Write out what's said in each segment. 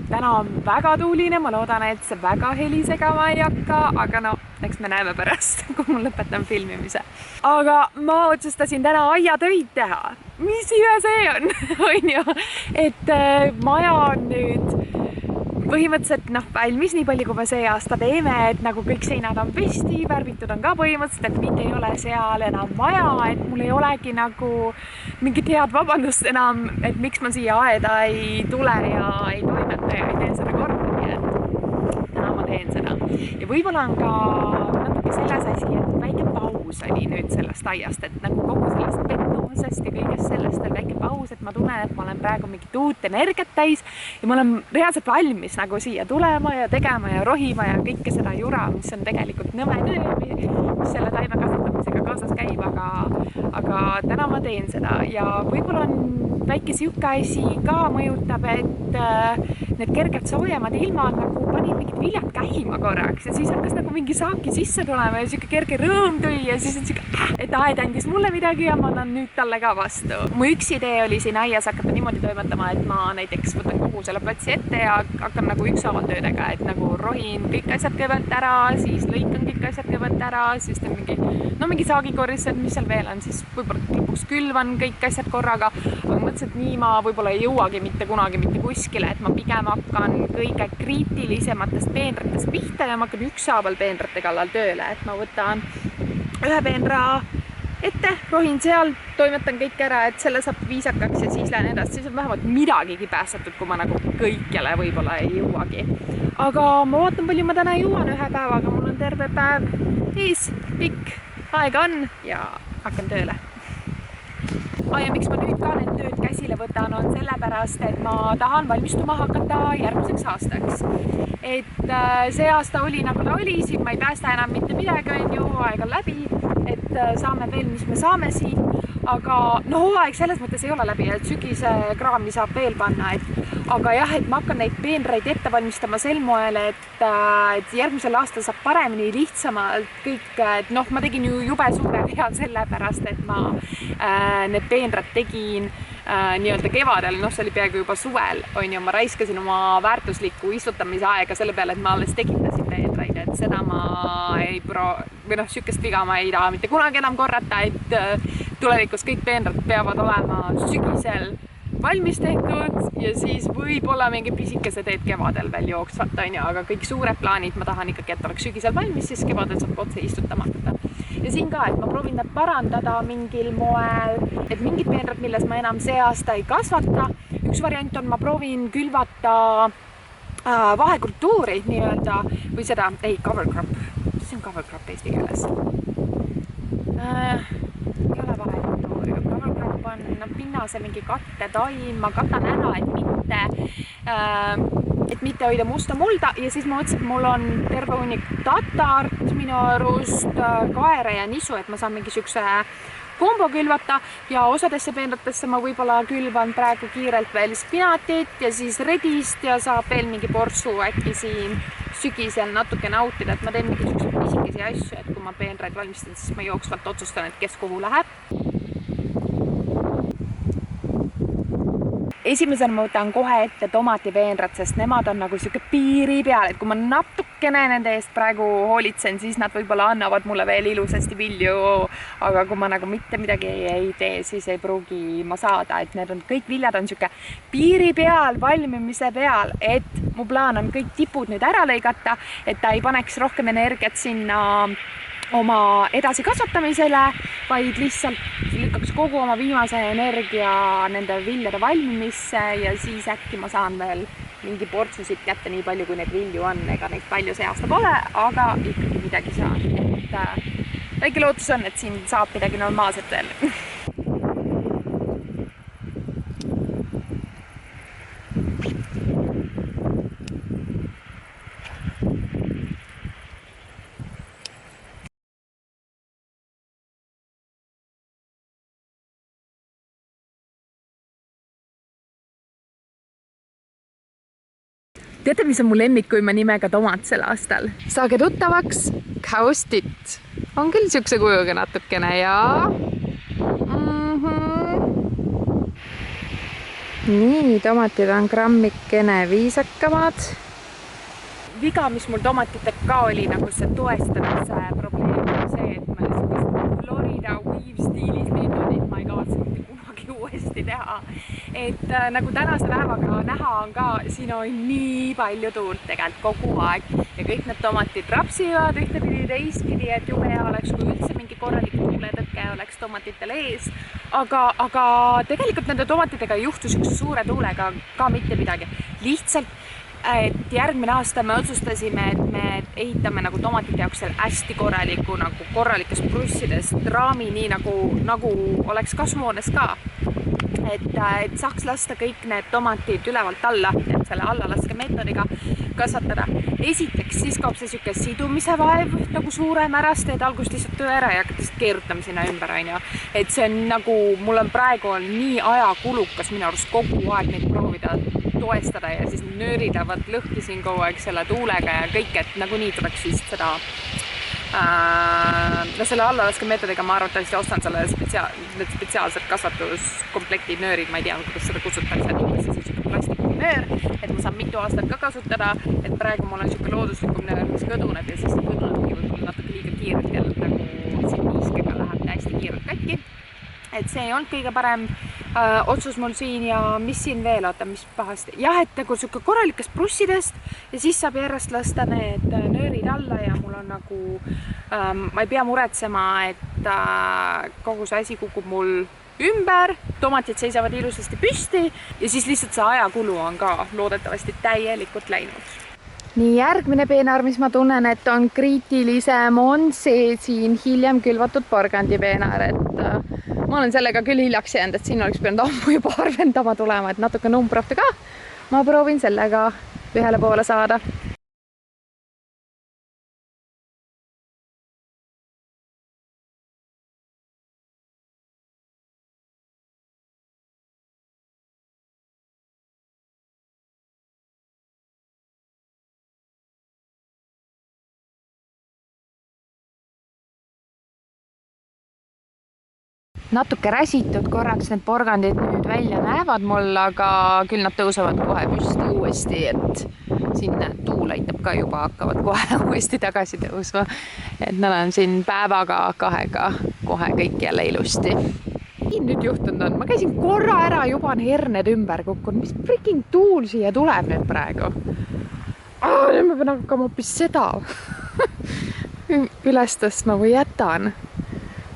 täna on väga tuuline, ma loodan, et see väga helisegama ei hakka, aga no, eks me näeme pärast, kui ma lõpetan filmimise. Aga ma otsustasin täna aiatöid teha. Mis ive see on? On ju, et maja on nüüd põhimõtteliselt valmis nii palju, kui me see aasta teeme, et nagu kõik seinad on pesti, värvitud on ka põhimõtteliselt, et mitte ei ole seal enam maja, et mul ei olegi nagu mingit head vabandust enam, et miks ma siia aeda ei tule ja ei toimeta ja ei tee seda korda, nii et täna ma teen seda. Ja võib-olla on ka natuke selles asi, et väike paus oli nüüd sellest aiast, et nagu kogu sellest pettumusest ja kõigest sellest on väike paus, et ma tunnen, et ma olen praegu mingit uut energiat täis ja ma olen reaalselt valmis nagu siia tulema ja tegema ja rohima ja kõike seda jura, mis on tegelikult nõme töö, mis selle taime kasvatamisega kaasas käib, aga täna ma teen seda ja võib-olla on väike siuke asi ka mõjutab, et need kerged soojemad ilmad nagu panid mingid viljad käima korraks ja siis hakkas nagu mingi saaki sisse tulema ja siuke kerge rõõm tuli ja siis on siuke, et aed andis mulle midagi ja ma annan nüüd talle ka vastu. Mu üks idee oli siin aias hakata niimoodi toimetama, et ma näiteks võtan kogu selle platsi ette ja hakkan nagu ükshaaval töödega, et nagu rohin kõik asjad kõigepealt ära, siis lõikan kõik asjad kõigepealt ära, siis teen mingi saagikorrised, mis seal veel on, siis võib-olla lõpuks külvan kõik asjad korraga, aga mõtlesin, et nii ma võib-olla ei jõuagi mitte kunagi mitte kuskile, et ma pigem hakkan kõige kriitilisematest peenratest pihta ja ma hakkan ükshaaval peenrate kallal tööle, et ma võtan ühe peenra ette, rohin seal, toimetan kõik ära, et selle saab viisakaks ja siis lähen edasi, siis on vähemalt midagigi päästetud, kui ma nagu kõikjale võib-olla ei jõuagi. Aga ma vaatan, palju ma täna jõuan ühe päevaga, mul on terve päev ees, pikk aega on ja hakkan tööle. Ja miks ma nüüd ka need tööd käsile võtan, on sellepärast, et ma tahan valmistuma hakata järgmiseks aastaks. Et see aasta oli nagu ta oli, siin ma ei päästa enam mitte midagi, on ju, aeg on läbi, et saame veel, mis me saame siin, aga hooaeg selles mõttes ei ole läbi, et sügise kraami saab veel panna, aga jah, et ma hakkan neid peenraid ette valmistama sel moel, et järgmisel aastal saab paremini, lihtsamalt kõik, et ma tegin ju jube suure vea sellepärast, et ma need peenrad tegin nii-öelda kevadel, see oli peaaegu juba suvel, on ju, ma raiskasin oma väärtuslikku istutamise aega selle peale, et ma alles tekitasin peenraid, et seda ma ei sükest viga ma ei taha mitte kunagi enam korrata, et tulevikus kõik peenrad peavad olema sügisel valmis tehtud ja siis võib-olla mingi pisikese teed kevadel veel jooksvalt, on ju, aga kõik suured plaanid ma tahan ikkagi, et oleks sügisel valmis, siis kevadel saab otse istutama hakata. Ja siin ka, et ma proovin nad parandada mingil moel, et mingid peenrad, milles ma enam see aasta ei kasvata. Üks variant on, ma proovin külvata vahekultuuri nii-öelda või seda, cover crop. Mis on cover crop eesti keeles? Ei ole vahekultuuri. Cover crop on pinnase mingi kattetaim, ma katan ära, et mitte hoida musta mulda ja siis ma mõtlesin, et mul on terve hunnik tatart minu arust, kaere ja nisu, et ma saan mingi siukse kombo külvata ja osadesse peenratesse ma võib-olla külvan praegu kiirelt veel spinatit ja siis redist ja saab veel mingi porsu äkki siin sügisel natuke nautida, et ma teen mingi siukse pisikesi asju, et kui ma peenraid valmistan, siis ma jooksvalt otsustan, et kes kuhu läheb. Esimesena ma võtan kohe ette tomatipeenrad, sest nemad on nagu siuke piiri peal, et kui ma natukene nende eest praegu hoolitsen, siis nad võib-olla annavad mulle veel ilusasti vilju, aga kui ma nagu mitte midagi ei tee, siis ei pruugi ma saada, et need on kõik viljad on siuke piiri peal, valmimise peal, et mu plaan on kõik tipud nüüd ära lõigata, et ta ei paneks rohkem energiat sinna oma edasi kasvatamisele, vaid lihtsalt lükkaks kogu oma viimase energia nende viljade valmimisse ja siis äkki ma saan veel mingi portsusid kätte nii palju, kui neid vilju on, ega neid palju see aasta pole, aga ikkagi midagi saan. Et väike lootus on, et siin saab midagi normaalset veel. Teate, mis on mu lemmikuima nimega tomat sel aastal? Saage tuttavaks, Kaustit. On küll siukse kujuga natukene ja... nii, tomatid on grammikene viisakamad. Viga, mis mul tomatitega ka oli nagu see toestamise probleem on see, et ma sellist Florida weave stiilis meetodit ma ei kavatse mitte kunagi uuesti teha. Et nagu tänase päevaga näha on ka, siin on nii palju tuult tegelikult kogu aeg ja kõik need tomatid rapsivad ühtepidi teistpidi, et jube hea oleks, kui üldse mingi korralik tuuletõke oleks tomatitel ees. Aga tegelikult nende tomatitega ei juhtu sihukese suure tuulega ka mitte midagi. Lihtsalt et järgmine aasta me otsustasime, et me ehitame nagu tomatite jaoks seal hästi korraliku, nagu korralikest prussidest raami, nii nagu oleks kasvuhoones ka. Et saaks lasta kõik need tomatid ülevalt alla, et selle allalaske meetodiga kasvatada. Esiteks, siis kaob see siuke sidumise vaev nagu suurem ära, sest teed algust lihtsalt töö ära ja hakkad lihtsalt keerutama sinna ümber, onju. Et see on nagu, mul on praegu nii ajakulukas minu arust kogu aeg neid proovida toestada ja siis nöörid lähevad lõhki siin kogu aeg selle tuulega ja kõik, et nagunii tuleks vist seda selle allalaske meetodiga ma arvatavasti ostan selle spetsiaalsed kasvatuskomplekti nöörid, ma ei tea, kuidas seda kutsutakse, et umbes siis plastikinöör, et ma saan mitu aastat ka kasutada, et praegu mul on siuke looduslikum nöör, mis kõduneb ja siis see kõdunebki võib-olla natuke liiga kiirelt ja nagu siin niiskega läheb hästi kiirelt katki. Et see ei olnud kõige parem otsus mul siin ja mis siin veel, oota, mis pahasti. Jah, et nagu siuke korralikest prussidest ja siis saab järjest lasta need nöörid alla ja mul on nagu, ma ei pea muretsema, et kogu see asi kukub mul ümber, tomatid seisavad ilusasti püsti ja siis lihtsalt see ajakulu on ka loodetavasti täielikult läinud. Nii, järgmine peenar, mis ma tunnen, et on kriitilisem, on see siin hiljem külvatud porgandipeenar, et ma olen sellega küll hiljaks jäänud, et siin oleks pidanud ammu juba harvendama tulema, et natuke numbrofte ka. Ma proovin sellega ühele poole saada. Natuke räsitud korraks need porgandid nüüd välja näevad mul, aga küll nad tõusevad kohe püsti uuesti, et siin tuul aitab ka juba, hakkavad kohe uuesti tagasi tõusma. Et nad on siin päevaga, kahega kohe kõik jälle ilusti. Nüüd juhtunud on, ma käisin korra ära, juba on herned ümber kukkunud. Mis freaking tuul siia tuleb nüüd praegu? Nüüd ma pean hakkama hoopis seda üles tõstma või jätan.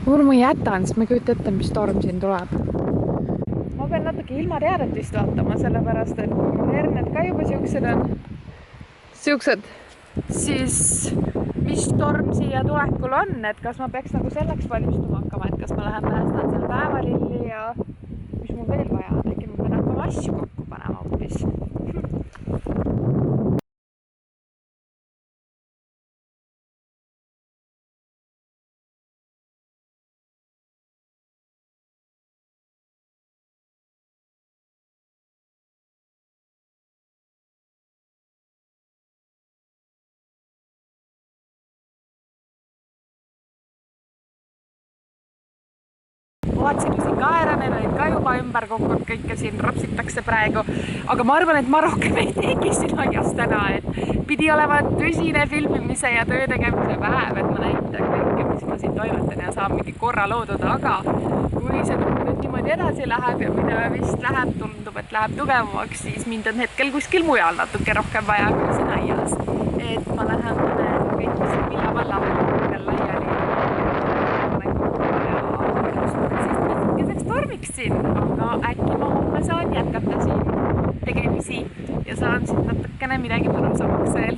Kuhu ma jätan, sest ma ei kujuta ette, mis torm siin tuleb. Ma pean natuke ilmateadet vist vaatama, sellepärast, et herned ka juba siuksed, siis mis torm siia tulekul on, et kas ma peaks nagu selleks valmistuma hakkama, et kas ma lähen päästan seal päevalilli ja mis mul veel vaja on, äkki ma pean hakkama asju kokku panema hoopis. Vaatsin siin kaerane, neid ka juba ümber kukkunud, kõike siin rapsitakse praegu, aga ma arvan, et ma rohkem ei teegi siin aias täna, et pidi olema tõsine filmimise ja töö tegemise päev, et ma näitan kõike, mis ma siin toimetan ja saan mingi korra loodud, aga kui see nüüd niimoodi edasi läheb ja mida vist läheb, tundub, et läheb tugevamaks, siis mind on hetkel kuskil mujal natuke rohkem vaja kui siin aias, et ma lähen kõik, mis on Villa valla veel laiali. Tormiksin, aga äkki ma homme saan jätkata siin tegemisi ja saan siin natukene midagi mõnusamaks veel.